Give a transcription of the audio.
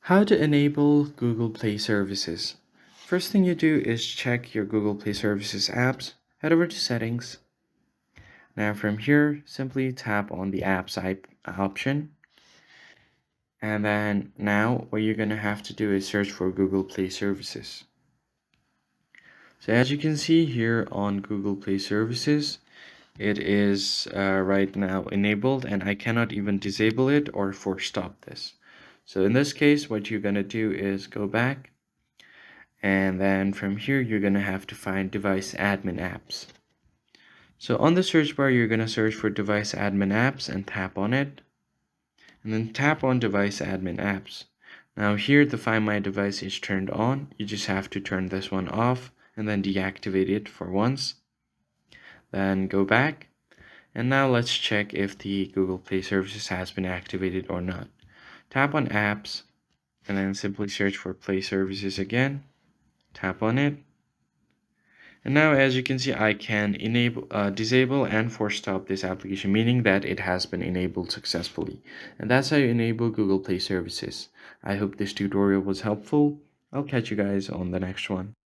How to enable Google Play services. First thing you do is check your Google Play services apps, head over to settings. Now from here, simply tap on the apps option. And then now what you're going to have to do is search for Google Play services. So as you can see here on Google Play services, it is right now enabled and I cannot even disable it or force stop this. So in this case, what you're going to do is go back. And then from here, you're going to have to find device admin apps. So on the search bar, you're going to search for device admin apps and tap on it. And then tap on device admin apps. Now here, the Find My Device is turned on. You just have to turn this one off and then deactivate it for once. Then go back. And now let's check if the Google Play services has been activated or not. Tap on apps and then simply search for Play services again. Tap on it. And now as you can see, I can disable and force stop this application, meaning that it has been enabled successfully. And that's how you enable Google Play services. I hope this tutorial was helpful. I'll catch you guys on the next one.